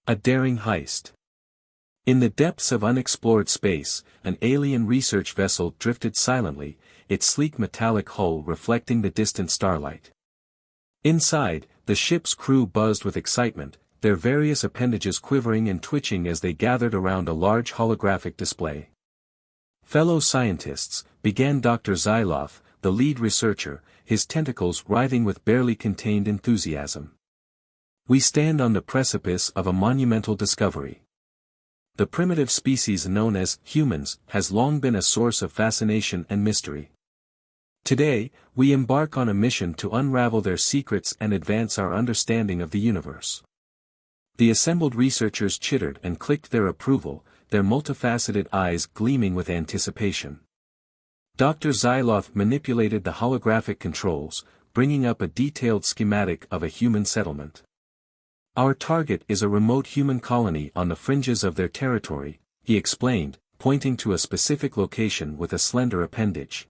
A daring heist. In the depths of unexplored space, an alien research vessel drifted silently, its sleek metallic hull reflecting the distant starlight. Inside, the ship's crew buzzed with excitement, their various appendages quivering and twitching as they gathered around a large holographic display. "Fellow scientists," began Dr. Zyloff, the lead researcher, his tentacles writhing with barely contained enthusiasm. "We stand on the precipice of a monumental discovery. The primitive species known as humans has long been a source of fascination and mystery. Today, we embark on a mission to unravel their secrets and advance our understanding of the universe." The assembled researchers chittered and clicked their approval, their multifaceted eyes gleaming with anticipation. Dr. Zyloff manipulated the holographic controls, bringing up a detailed schematic of a human settlement. "Our target is a remote human colony on the fringes of their territory," he explained, pointing to a specific location with a slender appendage.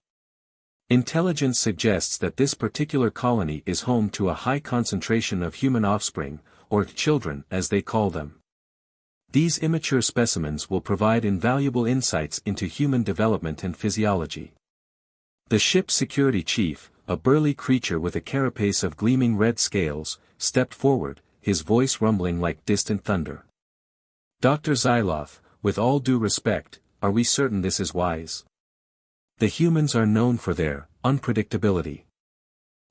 "Intelligence suggests that this particular colony is home to a high concentration of human offspring, or children as they call them. These immature specimens will provide invaluable insights into human development and physiology." The ship's security chief, a burly creature with a carapace of gleaming red scales, stepped forward, his voice rumbling like distant thunder. "Dr. Zyloff, with all due respect, are we certain this is wise? The humans are known for their unpredictability."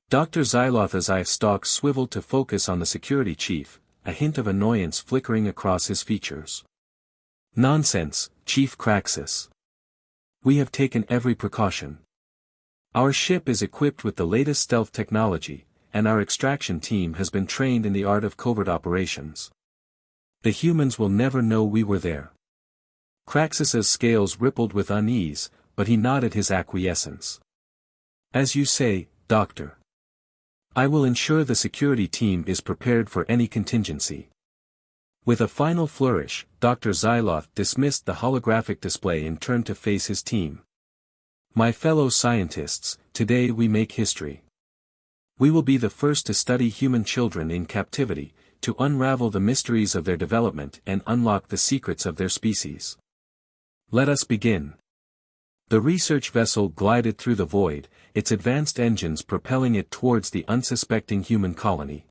Dr. Zyloff's eye stalks swiveled to focus on the security chief, a hint of annoyance flickering across his features. "Nonsense, Chief Craxus. We have taken every precaution. Our ship is equipped with the latest stealth technology, and our extraction team has been trained in the art of covert operations. The humans will never know we were there." Craxus's scales rippled with unease, but he nodded his acquiescence. "As you say, Doctor. I will ensure the security team is prepared for any contingency." With a final flourish, Dr. Zyloff dismissed the holographic display and turned to face his team. "My fellow scientists, today we make history. We will be the first to study human children in captivity, to unravel the mysteries of their development and unlock the secrets of their species. Let us begin." The research vessel glided through the void, its advanced engines propelling it towards the unsuspecting human colony.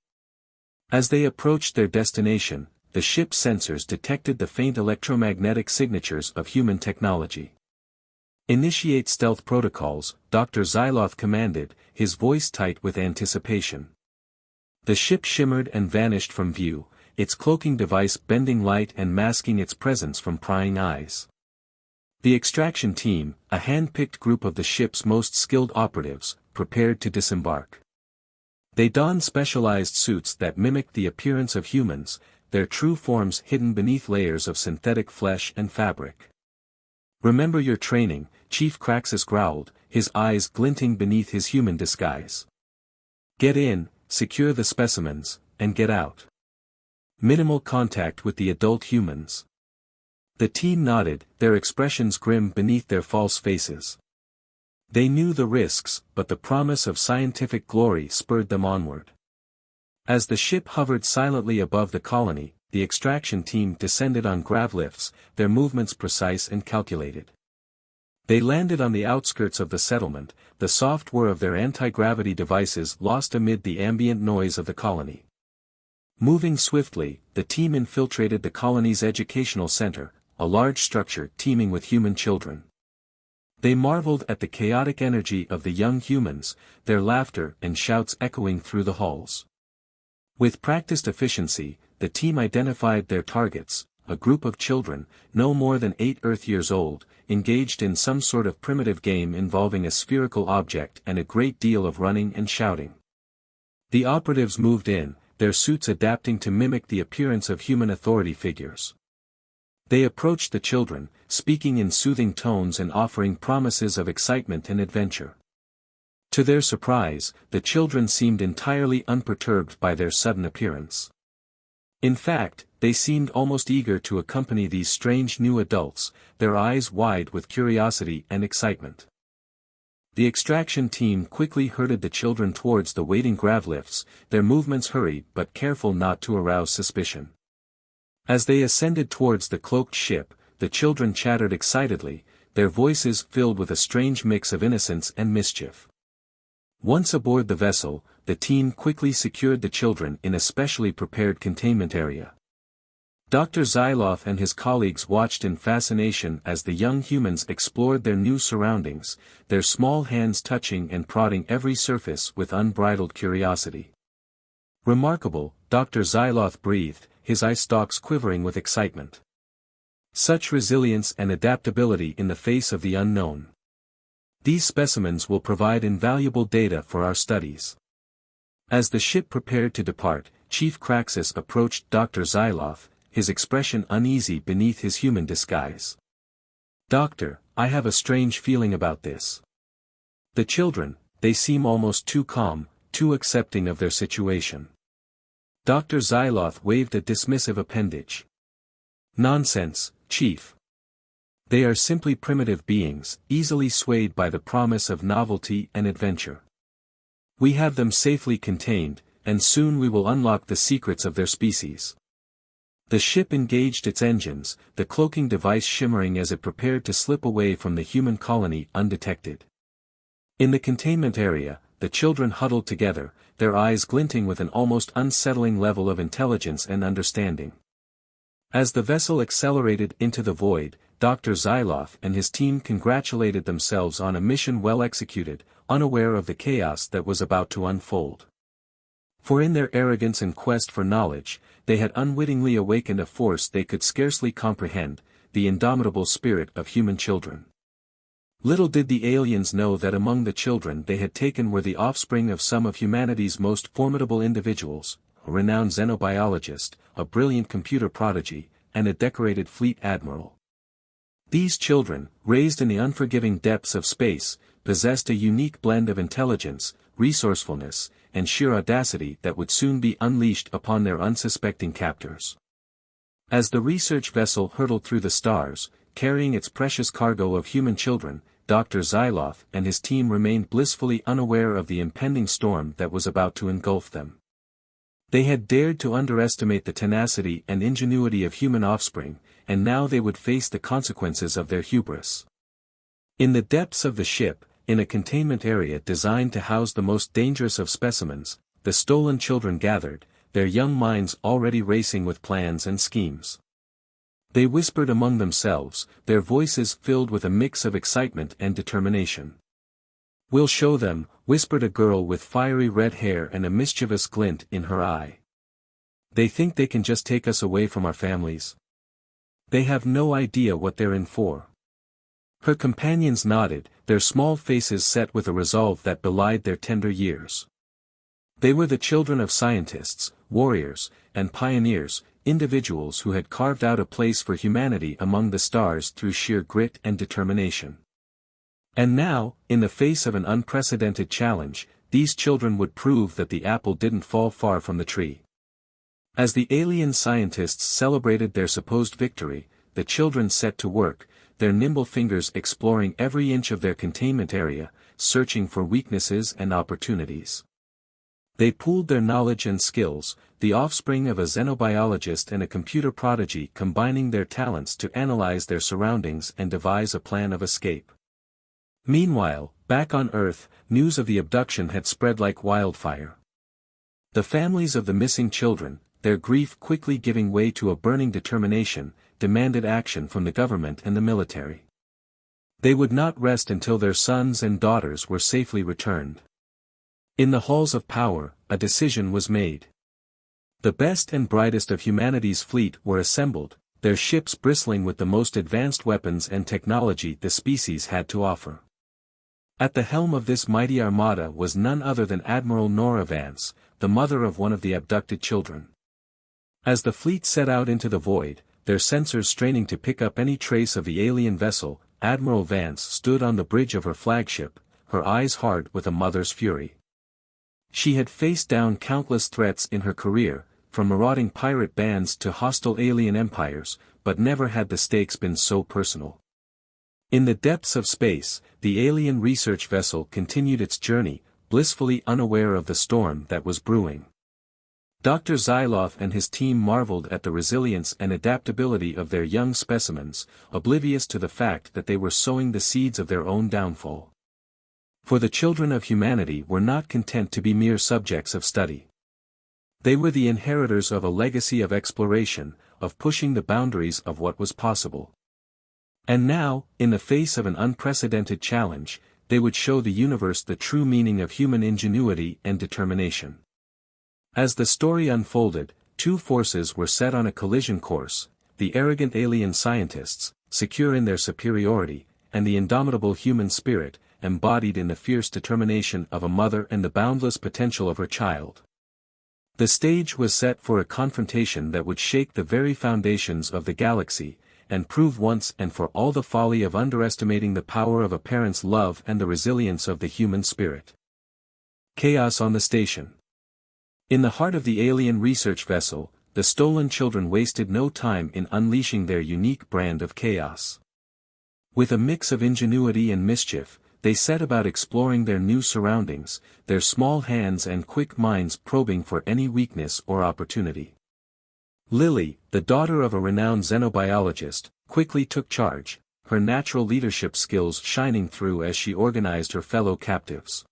As they approached their destination, the ship's sensors detected the faint electromagnetic signatures of human technology. "Initiate stealth protocols," Dr. Zyloff commanded, his voice tight with anticipation. The ship shimmered and vanished from view, its cloaking device bending light and masking its presence from prying eyes. The extraction team, a hand-picked group of the ship's most skilled operatives, prepared to disembark. They donned specialized suits that mimicked the appearance of humans, their true forms hidden beneath layers of synthetic flesh and fabric. "Remember your training," Chief Craxus growled, his eyes glinting beneath his human disguise. "Get in, secure the specimens, and get out. Minimal contact with the adult humans." The team nodded, their expressions grim beneath their false faces. They knew the risks, but the promise of scientific glory spurred them onward. As the ship hovered silently above the colony, the extraction team descended on gravlifts, their movements precise and calculated. They landed on the outskirts of the settlement, the soft whir of their anti-gravity devices lost amid the ambient noise of the colony. Moving swiftly, the team infiltrated the colony's educational center, a large structure teeming with human children. They marveled at the chaotic energy of the young humans, their laughter and shouts echoing through the halls. With practiced efficiency, the team identified their targets, a group of children, no more than 8 Earth years old, engaged in some sort of primitive game involving a spherical object and a great deal of running and shouting. The operatives moved in, their suits adapting to mimic the appearance of human authority figures. They approached the children, speaking in soothing tones and offering promises of excitement and adventure. To their surprise, the children seemed entirely unperturbed by their sudden appearance. In fact, they seemed almost eager to accompany these strange new adults, their eyes wide with curiosity and excitement. The extraction team quickly herded the children towards the waiting gravlifts, their movements hurried but careful not to arouse suspicion. As they ascended towards the cloaked ship, the children chattered excitedly, their voices filled with a strange mix of innocence and mischief. Once aboard the vessel, the team quickly secured the children in a specially prepared containment area. Dr. Zyloth and his colleagues watched in fascination as the young humans explored their new surroundings, their small hands touching and prodding every surface with unbridled curiosity. "Remarkable," Dr. Zyloth breathed, his eye stalks quivering with excitement. "Such resilience and adaptability in the face of the unknown. These specimens will provide invaluable data for our studies." As the ship prepared to depart, Chief Craxus approached Dr. Zyloth, his expression uneasy beneath his human disguise. "Doctor, I have a strange feeling about this. The children, they seem almost too calm, too accepting of their situation." Dr. Zyloth waved a dismissive appendage. "Nonsense, Chief. They are simply primitive beings, easily swayed by the promise of novelty and adventure. We have them safely contained, and soon we will unlock the secrets of their species." The ship engaged its engines, the cloaking device shimmering as it prepared to slip away from the human colony undetected. In the containment area, the children huddled together, their eyes glinting with an almost unsettling level of intelligence and understanding. As the vessel accelerated into the void, Dr. Zyloth and his team congratulated themselves on a mission well executed, unaware of the chaos that was about to unfold. For in their arrogance and quest for knowledge, they had unwittingly awakened a force they could scarcely comprehend, the indomitable spirit of human children. Little did the aliens know that among the children they had taken were the offspring of some of humanity's most formidable individuals, a renowned xenobiologist, a brilliant computer prodigy, and a decorated fleet admiral. These children, raised in the unforgiving depths of space, possessed a unique blend of intelligence, resourcefulness, and sheer audacity that would soon be unleashed upon their unsuspecting captors. As the research vessel hurtled through the stars, carrying its precious cargo of human children, Dr. Zyloth and his team remained blissfully unaware of the impending storm that was about to engulf them. They had dared to underestimate the tenacity and ingenuity of human offspring, and now they would face the consequences of their hubris. In the depths of the ship, in a containment area designed to house the most dangerous of specimens, the stolen children gathered, their young minds already racing with plans and schemes. They whispered among themselves, their voices filled with a mix of excitement and determination. "We'll show them," whispered a girl with fiery red hair and a mischievous glint in her eye. "They think they can just take us away from our families. They have no idea what they're in for." Her companions nodded, their small faces set with a resolve that belied their tender years. They were the children of scientists, warriors, and pioneers, individuals who had carved out a place for humanity among the stars through sheer grit and determination. And now, in the face of an unprecedented challenge, these children would prove that the apple didn't fall far from the tree. As the alien scientists celebrated their supposed victory, the children set to work, their nimble fingers exploring every inch of their containment area, searching for weaknesses and opportunities. They pooled their knowledge and skills, the offspring of a xenobiologist and a computer prodigy combining their talents to analyze their surroundings and devise a plan of escape. Meanwhile, back on Earth, news of the abduction had spread like wildfire. The families of the missing children, their grief quickly giving way to a burning determination, demanded action from the government and the military. They would not rest until their sons and daughters were safely returned. In the halls of power, a decision was made. The best and brightest of humanity's fleet were assembled, their ships bristling with the most advanced weapons and technology the species had to offer. At the helm of this mighty armada was none other than Admiral Nora Vance, the mother of one of the abducted children. As the fleet set out into the void, their sensors straining to pick up any trace of the alien vessel, Admiral Vance stood on the bridge of her flagship, her eyes hard with a mother's fury. She had faced down countless threats in her career, from marauding pirate bands to hostile alien empires, but never had the stakes been so personal. In the depths of space, the alien research vessel continued its journey, blissfully unaware of the storm that was brewing. Dr. Zyloff and his team marveled at the resilience and adaptability of their young specimens, oblivious to the fact that they were sowing the seeds of their own downfall. For the children of humanity were not content to be mere subjects of study. They were the inheritors of a legacy of exploration, of pushing the boundaries of what was possible. And now, in the face of an unprecedented challenge, they would show the universe the true meaning of human ingenuity and determination. As the story unfolded, two forces were set on a collision course: the arrogant alien scientists, secure in their superiority, and the indomitable human spirit, embodied in the fierce determination of a mother and the boundless potential of her child. The stage was set for a confrontation that would shake the very foundations of the galaxy, and prove once and for all the folly of underestimating the power of a parent's love and the resilience of the human spirit. Chaos on the station. In the heart of the alien research vessel, the stolen children wasted no time in unleashing their unique brand of chaos. With a mix of ingenuity and mischief, they set about exploring their new surroundings, their small hands and quick minds probing for any weakness or opportunity. Lily, the daughter of a renowned xenobiologist, quickly took charge, her natural leadership skills shining through as she organized her fellow captives.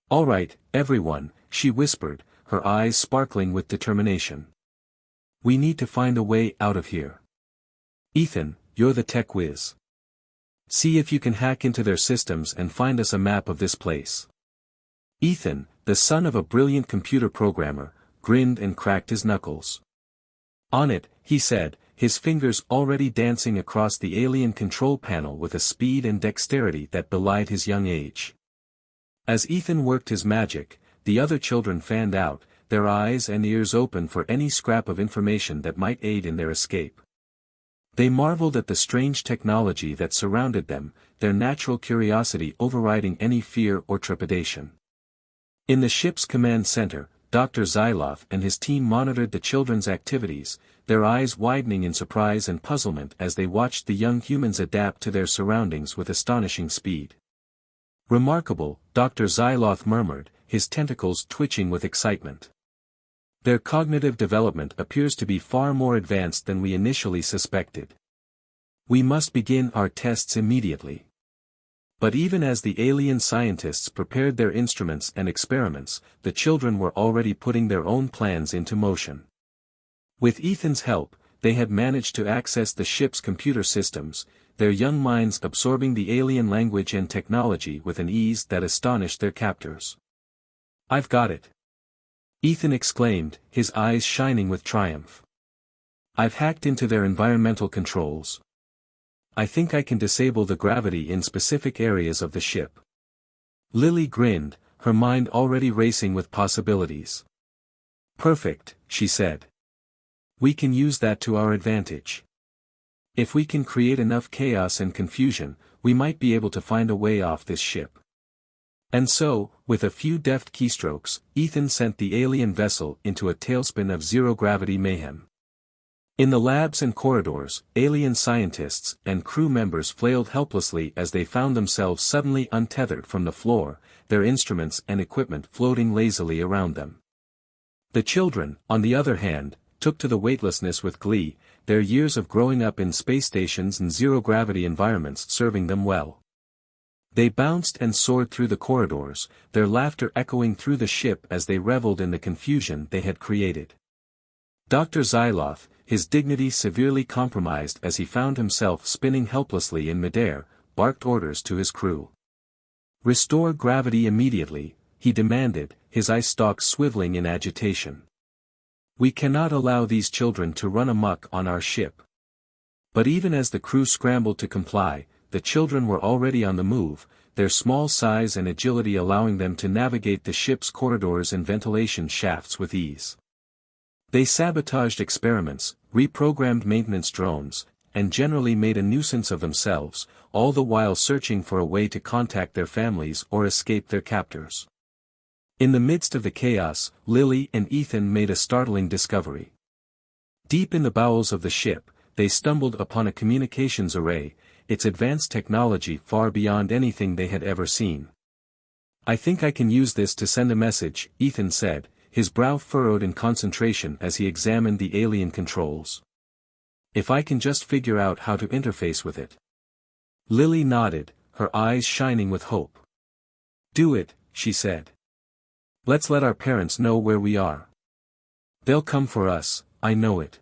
"All right, everyone," she whispered, her eyes sparkling with determination. "We need to find a way out of here. Ethan, you're the tech whiz. See if you can hack into their systems and find us a map of this place." Ethan, the son of a brilliant computer programmer, grinned and cracked his knuckles. "On it," he said, his fingers already dancing across the alien control panel with a speed and dexterity that belied his young age. As Ethan worked his magic, the other children fanned out, their eyes and ears open for any scrap of information that might aid in their escape. They marveled at the strange technology that surrounded them, their natural curiosity overriding any fear or trepidation. In the ship's command center, Dr. Zyloff and his team monitored the children's activities, their eyes widening in surprise and puzzlement as they watched the young humans adapt to their surroundings with astonishing speed. "Remarkable," Dr. Zyloff murmured, his tentacles twitching with excitement. "Their cognitive development appears to be far more advanced than we initially suspected. We must begin our tests immediately." But even as the alien scientists prepared their instruments and experiments, the children were already putting their own plans into motion. With Ethan's help, they had managed to access the ship's computer systems, their young minds absorbing the alien language and technology with an ease that astonished their captors. "I've got it!" Ethan exclaimed, his eyes shining with triumph. "I've hacked into their environmental controls. I think I can disable the gravity in specific areas of the ship." Lily grinned, her mind already racing with possibilities. "Perfect," she said. "We can use that to our advantage. If we can create enough chaos and confusion, we might be able to find a way off this ship." And so, with a few deft keystrokes, Ethan sent the alien vessel into a tailspin of zero-gravity mayhem. In the labs and corridors, alien scientists and crew members flailed helplessly as they found themselves suddenly untethered from the floor, their instruments and equipment floating lazily around them. The children, on the other hand, took to the weightlessness with glee, their years of growing up in space stations and zero-gravity environments serving them well. They bounced and soared through the corridors, their laughter echoing through the ship as they reveled in the confusion they had created. Dr. Zyloff, his dignity severely compromised as he found himself spinning helplessly in midair, barked orders to his crew. "Restore gravity immediately," he demanded, his eye stalks swiveling in agitation. "We cannot allow these children to run amok on our ship." But even as the crew scrambled to comply, the children were already on the move, their small size and agility allowing them to navigate the ship's corridors and ventilation shafts with ease. They sabotaged experiments, reprogrammed maintenance drones, and generally made a nuisance of themselves, all the while searching for a way to contact their families or escape their captors. In the midst of the chaos, Lily and Ethan made a startling discovery. Deep in the bowels of the ship, they stumbled upon a communications array, its advanced technology far beyond anything they had ever seen. "I think I can use this to send a message," Ethan said, his brow furrowed in concentration as he examined the alien controls. "If I can just figure out how to interface with it." Lily nodded, her eyes shining with hope. "Do it," she said. "Let's let our parents know where we are. They'll come for us, I know it."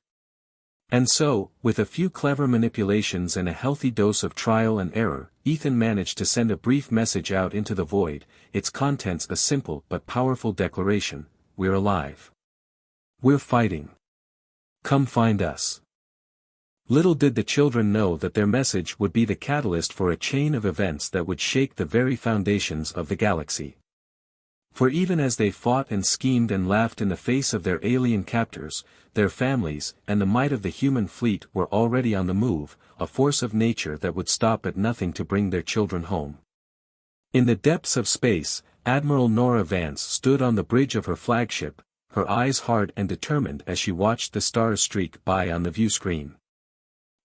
And so, with a few clever manipulations and a healthy dose of trial and error, Ethan managed to send a brief message out into the void, its contents a simple but powerful declaration: "We're alive. We're fighting. Come find us." Little did the children know that their message would be the catalyst for a chain of events that would shake the very foundations of the galaxy. For even as they fought and schemed and laughed in the face of their alien captors, their families and the might of the human fleet were already on the move, a force of nature that would stop at nothing to bring their children home. In the depths of space, Admiral Nora Vance stood on the bridge of her flagship, her eyes hard and determined as she watched the stars streak by on the viewscreen.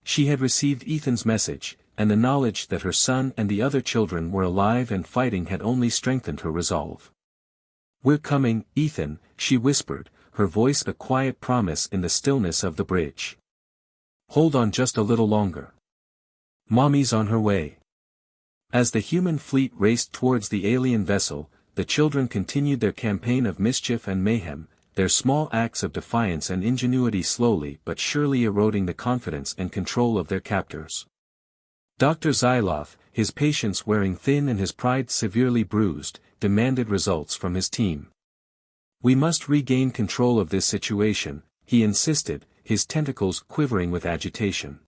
She had received Ethan's message, and the knowledge that her son and the other children were alive and fighting had only strengthened her resolve. "We're coming, Ethan," she whispered, her voice a quiet promise in the stillness of the bridge. "Hold on just a little longer. Mommy's on her way." As the human fleet raced towards the alien vessel, the children continued their campaign of mischief and mayhem, their small acts of defiance and ingenuity slowly but surely eroding the confidence and control of their captors. Dr. Zyloff, his patience wearing thin and his pride severely bruised, demanded results from his team. "We must regain control of this situation," he insisted, his tentacles quivering with agitation.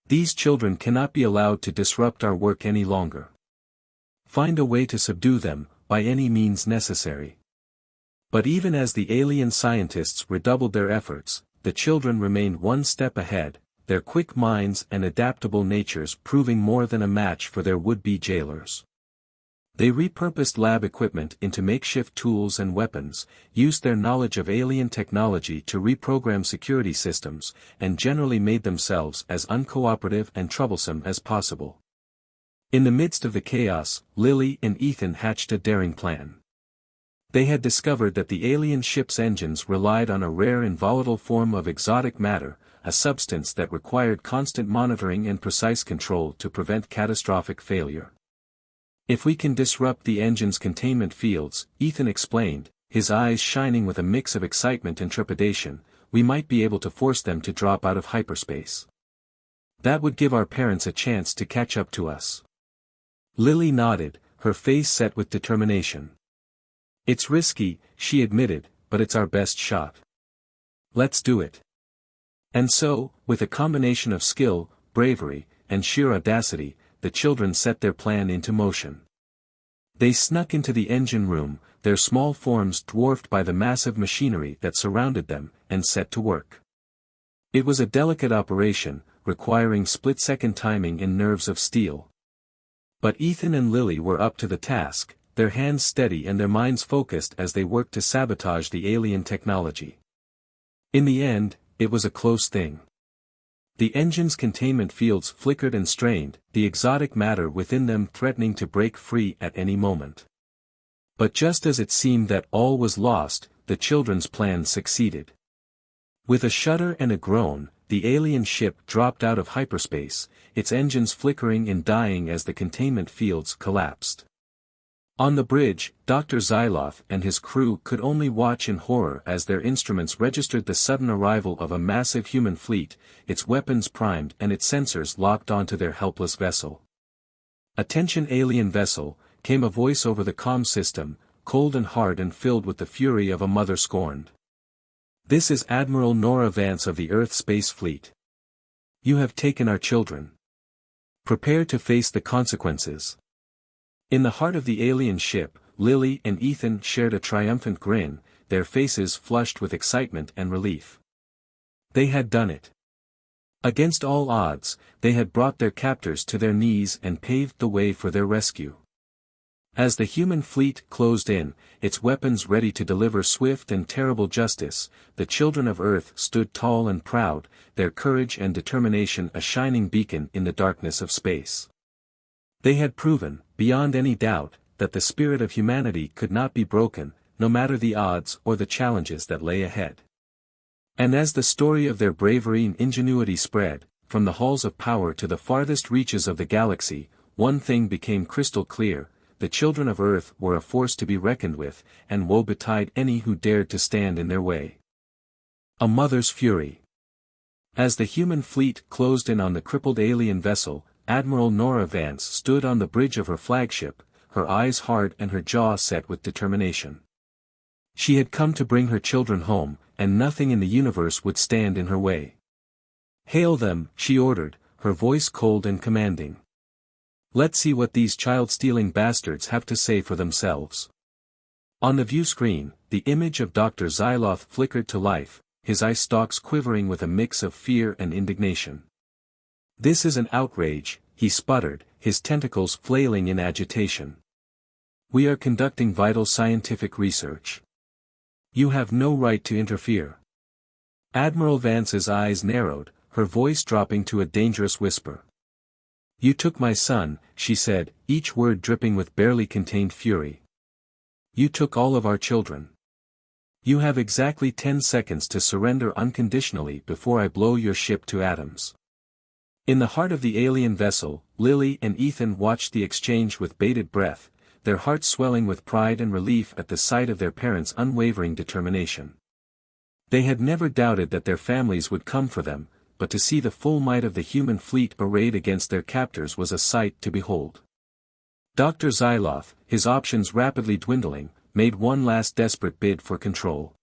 "These children cannot be allowed to disrupt our work any longer. Find a way to subdue them, by any means necessary." But even as the alien scientists redoubled their efforts, the children remained one step ahead, their quick minds and adaptable natures proving more than a match for their would-be jailers. They repurposed lab equipment into makeshift tools and weapons, used their knowledge of alien technology to reprogram security systems, and generally made themselves as uncooperative and troublesome as possible. In the midst of the chaos, Lily and Ethan hatched a daring plan. They had discovered that the alien ship's engines relied on a rare and volatile form of exotic matter, a substance that required constant monitoring and precise control to prevent catastrophic failure. "If we can disrupt the engine's containment fields," Ethan explained, his eyes shining with a mix of excitement and trepidation, "we might be able to force them to drop out of hyperspace. That would give our parents a chance to catch up to us." Lily nodded, her face set with determination. "It's risky," she admitted, "but it's our best shot. Let's do it." And so, with a combination of skill, bravery, and sheer audacity, the children set their plan into motion. They snuck into the engine room, their small forms dwarfed by the massive machinery that surrounded them, and set to work. It was a delicate operation, requiring split-second timing and nerves of steel. But Ethan and Lily were up to the task, their hands steady and their minds focused as they worked to sabotage the alien technology. In the end, it was a close thing. The engine's containment fields flickered and strained, the exotic matter within them threatening to break free at any moment. But just as it seemed that all was lost, the children's plan succeeded. With a shudder and a groan, the alien ship dropped out of hyperspace, its engines flickering and dying as the containment fields collapsed. On the bridge, Dr. Zyloff and his crew could only watch in horror as their instruments registered the sudden arrival of a massive human fleet, its weapons primed and its sensors locked onto their helpless vessel. "Attention alien vessel," came a voice over the comm system, cold and hard and filled with the fury of a mother scorned. "This is Admiral Nora Vance of the Earth Space Fleet. You have taken our children. Prepare to face the consequences." In the heart of the alien ship, Lily and Ethan shared a triumphant grin, their faces flushed with excitement and relief. They had done it. Against all odds, they had brought their captors to their knees and paved the way for their rescue. As the human fleet closed in, its weapons ready to deliver swift and terrible justice, the children of Earth stood tall and proud, their courage and determination a shining beacon in the darkness of space. They had proven, beyond any doubt, that the spirit of humanity could not be broken, no matter the odds or the challenges that lay ahead. And as the story of their bravery and ingenuity spread, from the halls of power to the farthest reaches of the galaxy, one thing became crystal clear: the children of Earth were a force to be reckoned with, and woe betide any who dared to stand in their way. A mother's fury. As the human fleet closed in on the crippled alien vessel, Admiral Nora Vance stood on the bridge of her flagship, her eyes hard and her jaw set with determination. She had come to bring her children home, and nothing in the universe would stand in her way. "Hail them," she ordered, her voice cold and commanding. "Let's see what these child-stealing bastards have to say for themselves." On the view screen, the image of Dr. Xyloth flickered to life, his eye stalks quivering with a mix of fear and indignation. "This is an outrage," he sputtered, his tentacles flailing in agitation. "We are conducting vital scientific research. You have no right to interfere." Admiral Vance's eyes narrowed, her voice dropping to a dangerous whisper. "You took my son," she said, each word dripping with barely contained fury. "You took all of our children. You have exactly 10 seconds to surrender unconditionally before I blow your ship to atoms." In the heart of the alien vessel, Lily and Ethan watched the exchange with bated breath, their hearts swelling with pride and relief at the sight of their parents' unwavering determination. They had never doubted that their families would come for them, but to see the full might of the human fleet arrayed against their captors was a sight to behold. Dr. Xyloth, his options rapidly dwindling, made one last desperate bid for control.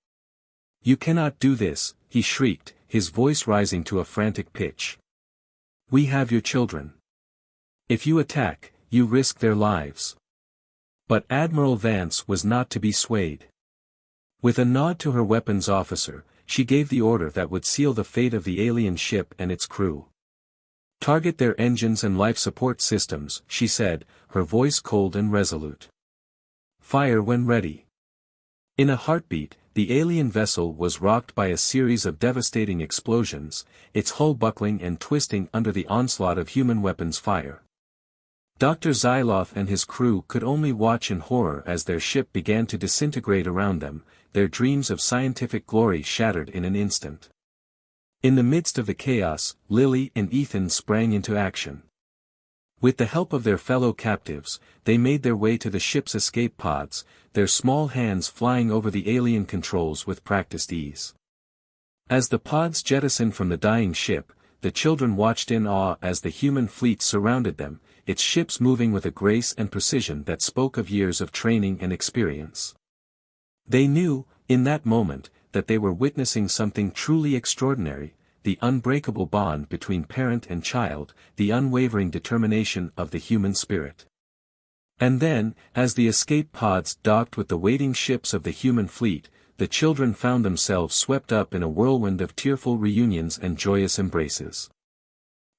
"You cannot do this," he shrieked, his voice rising to a frantic pitch. "We have your children. If you attack, you risk their lives." But Admiral Vance was not to be swayed. With a nod to her weapons officer, she gave the order that would seal the fate of the alien ship and its crew. "Target their engines and life support systems," she said, her voice cold and resolute. "Fire when ready." In a heartbeat, the alien vessel was rocked by a series of devastating explosions, its hull buckling and twisting under the onslaught of human weapons fire. Dr. Xyloth and his crew could only watch in horror as their ship began to disintegrate around them, their dreams of scientific glory shattered in an instant. In the midst of the chaos, Lily and Ethan sprang into action. With the help of their fellow captives, they made their way to the ship's escape pods, their small hands flying over the alien controls with practiced ease. As the pods jettisoned from the dying ship, the children watched in awe as the human fleet surrounded them, its ships moving with a grace and precision that spoke of years of training and experience. They knew, in that moment, that they were witnessing something truly extraordinary: the unbreakable bond between parent and child, the unwavering determination of the human spirit. And then, as the escape pods docked with the waiting ships of the human fleet, the children found themselves swept up in a whirlwind of tearful reunions and joyous embraces.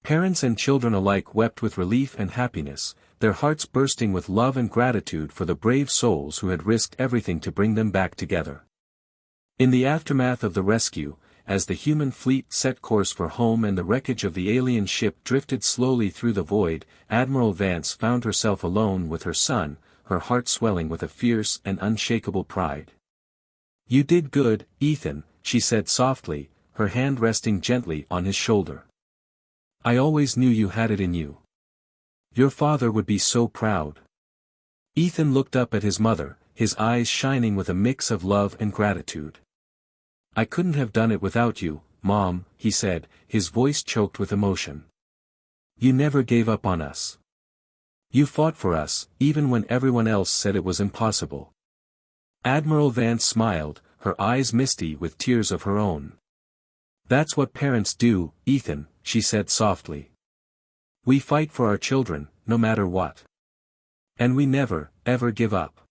Parents and children alike wept with relief and happiness, their hearts bursting with love and gratitude for the brave souls who had risked everything to bring them back together. In the aftermath of the rescue, as the human fleet set course for home and the wreckage of the alien ship drifted slowly through the void, Admiral Vance found herself alone with her son, her heart swelling with a fierce and unshakable pride. "You did good, Ethan," she said softly, her hand resting gently on his shoulder. "I always knew you had it in you. Your father would be so proud." Ethan looked up at his mother, his eyes shining with a mix of love and gratitude. "I couldn't have done it without you, Mom," he said, his voice choked with emotion. "You never gave up on us. You fought for us, even when everyone else said it was impossible." Admiral Vance smiled, her eyes misty with tears of her own. "That's what parents do, Ethan," she said softly. "We fight for our children, no matter what. And we never, ever give up."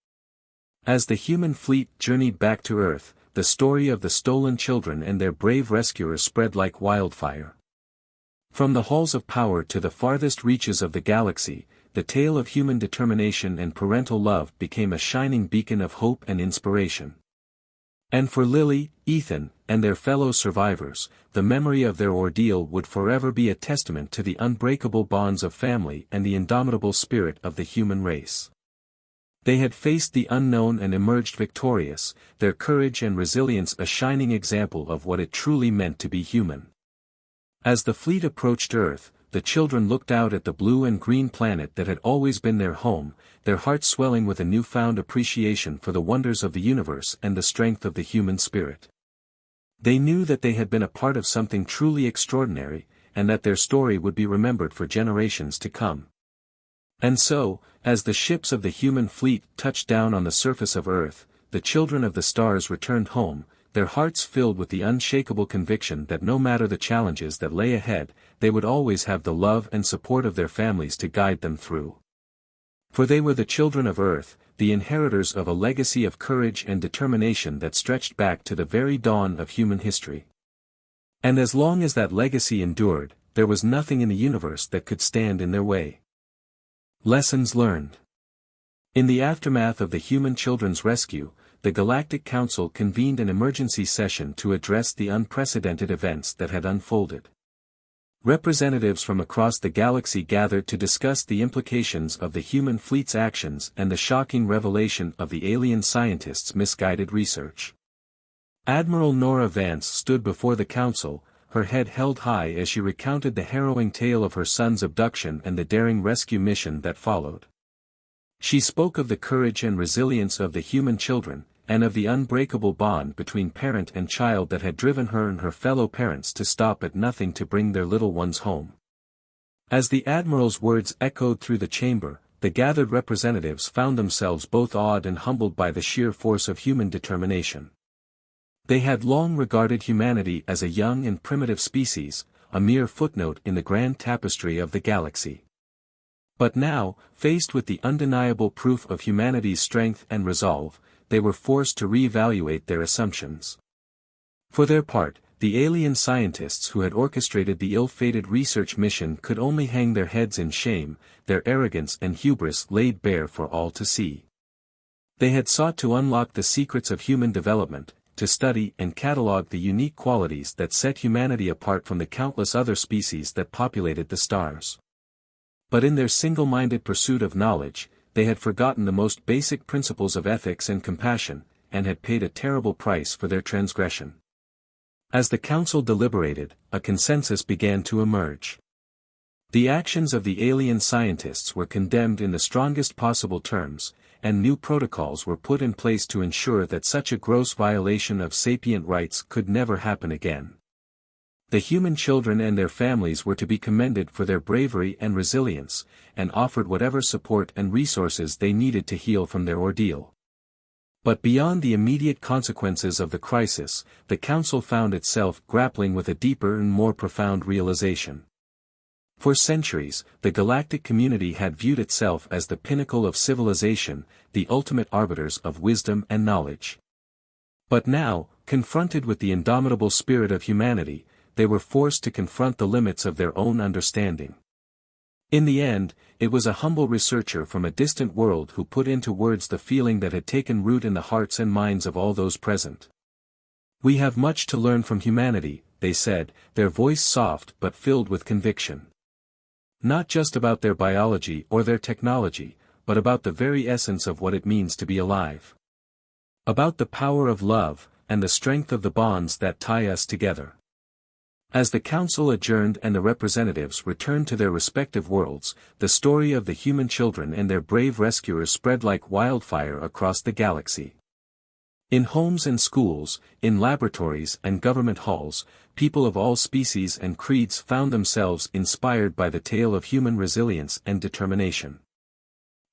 As the human fleet journeyed back to Earth, the story of the stolen children and their brave rescuers spread like wildfire. From the halls of power to the farthest reaches of the galaxy, the tale of human determination and parental love became a shining beacon of hope and inspiration. And for Lily, Ethan, and their fellow survivors, the memory of their ordeal would forever be a testament to the unbreakable bonds of family and the indomitable spirit of the human race. They had faced the unknown and emerged victorious, their courage and resilience a shining example of what it truly meant to be human. As the fleet approached Earth, the children looked out at the blue and green planet that had always been their home, their hearts swelling with a newfound appreciation for the wonders of the universe and the strength of the human spirit. They knew that they had been a part of something truly extraordinary, and that their story would be remembered for generations to come. And so, as the ships of the human fleet touched down on the surface of Earth, the children of the stars returned home, their hearts filled with the unshakable conviction that no matter the challenges that lay ahead, they would always have the love and support of their families to guide them through. For they were the children of Earth, the inheritors of a legacy of courage and determination that stretched back to the very dawn of human history. And as long as that legacy endured, there was nothing in the universe that could stand in their way. Lessons learned. In the aftermath of the human children's rescue, the Galactic Council convened an emergency session to address the unprecedented events that had unfolded. Representatives from across the galaxy gathered to discuss the implications of the human fleet's actions and the shocking revelation of the alien scientists' misguided research. Admiral Nora Vance stood before the council, her head held high as she recounted the harrowing tale of her son's abduction and the daring rescue mission that followed. She spoke of the courage and resilience of the human children, and of the unbreakable bond between parent and child that had driven her and her fellow parents to stop at nothing to bring their little ones home. As the Admiral's words echoed through the chamber, the gathered representatives found themselves both awed and humbled by the sheer force of human determination. They had long regarded humanity as a young and primitive species, a mere footnote in the grand tapestry of the galaxy. But now, faced with the undeniable proof of humanity's strength and resolve, they were forced to re-evaluate their assumptions. For their part, the alien scientists who had orchestrated the ill-fated research mission could only hang their heads in shame, their arrogance and hubris laid bare for all to see. They had sought to unlock the secrets of human development, to study and catalog the unique qualities that set humanity apart from the countless other species that populated the stars. But in their single-minded pursuit of knowledge, they had forgotten the most basic principles of ethics and compassion, and had paid a terrible price for their transgression. As the council deliberated, a consensus began to emerge. The actions of the alien scientists were condemned in the strongest possible terms, and new protocols were put in place to ensure that such a gross violation of sapient rights could never happen again. The human children and their families were to be commended for their bravery and resilience, and offered whatever support and resources they needed to heal from their ordeal. But beyond the immediate consequences of the crisis, the Council found itself grappling with a deeper and more profound realization. For centuries, the galactic community had viewed itself as the pinnacle of civilization, the ultimate arbiters of wisdom and knowledge. But now, confronted with the indomitable spirit of humanity, they were forced to confront the limits of their own understanding. In the end, it was a humble researcher from a distant world who put into words the feeling that had taken root in the hearts and minds of all those present. "We have much to learn from humanity," they said, their voice soft but filled with conviction. Not just about their biology or their technology, but about the very essence of what it means to be alive. About the power of love, and the strength of the bonds that tie us together. As the council adjourned and the representatives returned to their respective worlds, the story of the human children and their brave rescuers spread like wildfire across the galaxy. In homes and schools, in laboratories and government halls, people of all species and creeds found themselves inspired by the tale of human resilience and determination.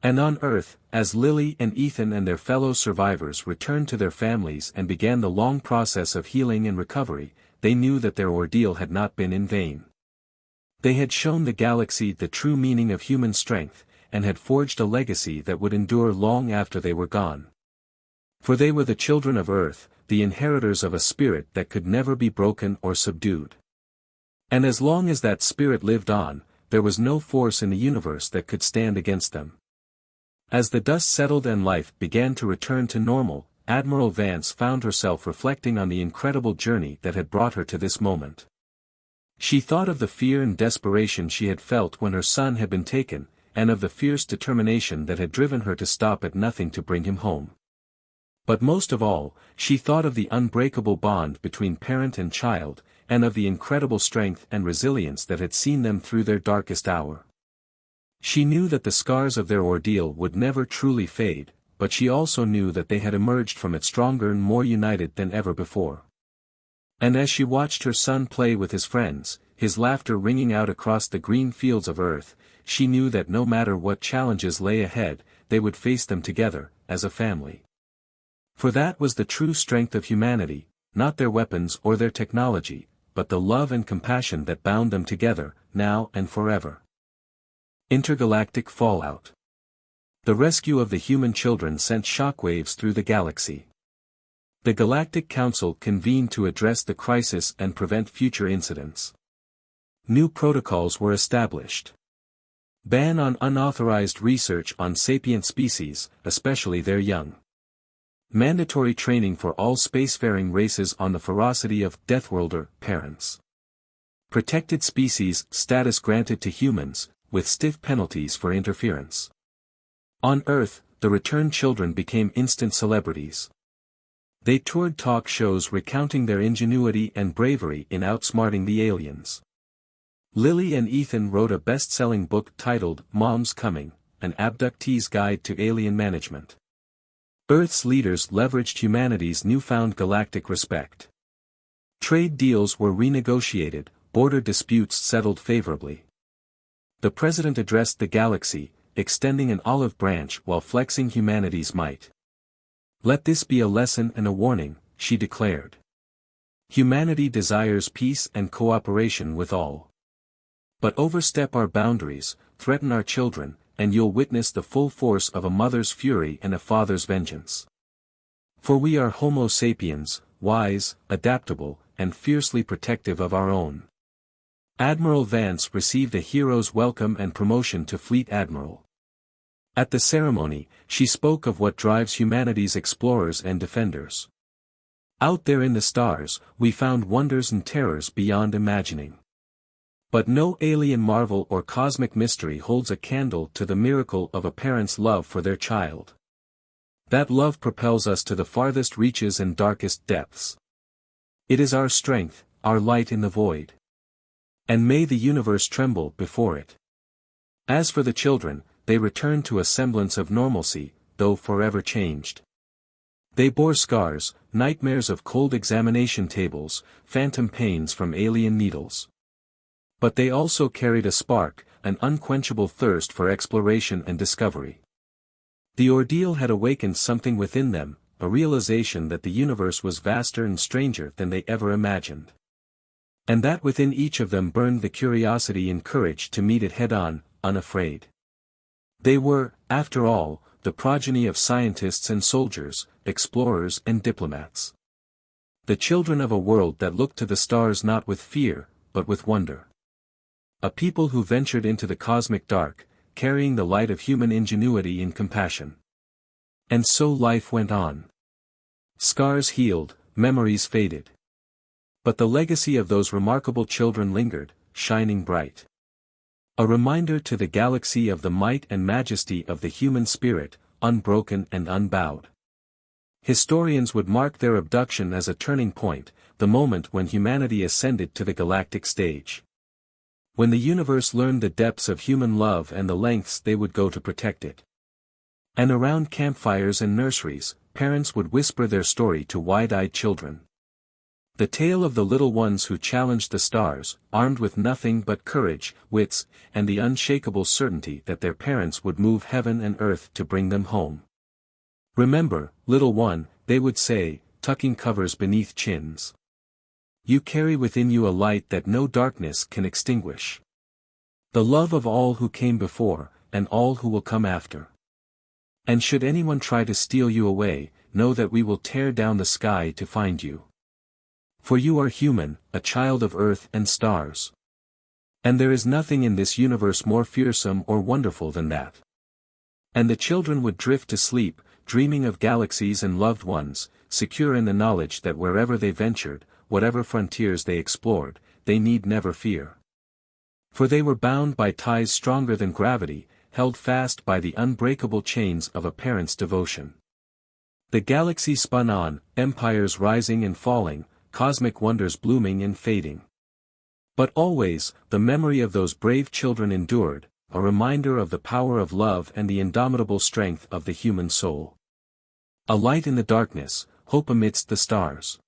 And on Earth, as Lily and Ethan and their fellow survivors returned to their families and began the long process of healing and recovery, they knew that their ordeal had not been in vain. They had shown the galaxy the true meaning of human strength, and had forged a legacy that would endure long after they were gone. For they were the children of Earth, the inheritors of a spirit that could never be broken or subdued. And as long as that spirit lived on, there was no force in the universe that could stand against them. As the dust settled and life began to return to normal, Admiral Vance found herself reflecting on the incredible journey that had brought her to this moment. She thought of the fear and desperation she had felt when her son had been taken, and of the fierce determination that had driven her to stop at nothing to bring him home. But most of all, she thought of the unbreakable bond between parent and child, and of the incredible strength and resilience that had seen them through their darkest hour. She knew that the scars of their ordeal would never truly fade, but she also knew that they had emerged from it stronger and more united than ever before. And as she watched her son play with his friends, his laughter ringing out across the green fields of Earth, she knew that no matter what challenges lay ahead, they would face them together, as a family. For that was the true strength of humanity, not their weapons or their technology, but the love and compassion that bound them together, now and forever. Intergalactic fallout. The rescue of the human children sent shockwaves through the galaxy. The Galactic Council convened to address the crisis and prevent future incidents. New protocols were established. Ban on unauthorized research on sapient species, especially their young. Mandatory training for all spacefaring races on the ferocity of Deathworlder parents. Protected species status granted to humans, with stiff penalties for interference. On Earth, the returned children became instant celebrities. They toured talk shows recounting their ingenuity and bravery in outsmarting the aliens. Lily and Ethan wrote a best-selling book titled Mom's Coming, an abductee's guide to alien management. Earth's leaders leveraged humanity's newfound galactic respect. Trade deals were renegotiated, border disputes settled favorably. The president addressed the galaxy, extending an olive branch while flexing humanity's might. Let this be a lesson and a warning, she declared. Humanity desires peace and cooperation with all. But overstep our boundaries, threaten our children, and you'll witness the full force of a mother's fury and a father's vengeance. For we are Homo sapiens, wise, adaptable, and fiercely protective of our own. Admiral Vance received a hero's welcome and promotion to Fleet Admiral. At the ceremony, she spoke of what drives humanity's explorers and defenders. Out there in the stars, we found wonders and terrors beyond imagining. But no alien marvel or cosmic mystery holds a candle to the miracle of a parent's love for their child. That love propels us to the farthest reaches and darkest depths. It is our strength, our light in the void. And may the universe tremble before it. As for the children, they returned to a semblance of normalcy, though forever changed. They bore scars, nightmares of cold examination tables, phantom pains from alien needles. But they also carried a spark, an unquenchable thirst for exploration and discovery. The ordeal had awakened something within them, a realization that the universe was vaster and stranger than they ever imagined. And that within each of them burned the curiosity and courage to meet it head-on, unafraid. They were, after all, the progeny of scientists and soldiers, explorers and diplomats. The children of a world that looked to the stars not with fear, but with wonder. A people who ventured into the cosmic dark, carrying the light of human ingenuity and compassion. And so life went on. Scars healed, memories faded. But the legacy of those remarkable children lingered, shining bright. A reminder to the galaxy of the might and majesty of the human spirit, unbroken and unbowed. Historians would mark their abduction as a turning point, the moment when humanity ascended to the galactic stage. When the universe learned the depths of human love and the lengths they would go to protect it. And around campfires and nurseries, parents would whisper their story to wide-eyed children. The tale of the little ones who challenged the stars, armed with nothing but courage, wits, and the unshakable certainty that their parents would move heaven and earth to bring them home. Remember, little one, they would say, tucking covers beneath chins. You carry within you a light that no darkness can extinguish. The love of all who came before, and all who will come after. And should anyone try to steal you away, know that we will tear down the sky to find you. For you are human, a child of earth and stars. And there is nothing in this universe more fearsome or wonderful than that. And the children would drift to sleep, dreaming of galaxies and loved ones, secure in the knowledge that wherever they ventured, whatever frontiers they explored, they need never fear. For they were bound by ties stronger than gravity, held fast by the unbreakable chains of a parent's devotion. The galaxy spun on, empires rising and falling, cosmic wonders blooming and fading. But always, the memory of those brave children endured, a reminder of the power of love and the indomitable strength of the human soul. A light in the darkness, hope amidst the stars.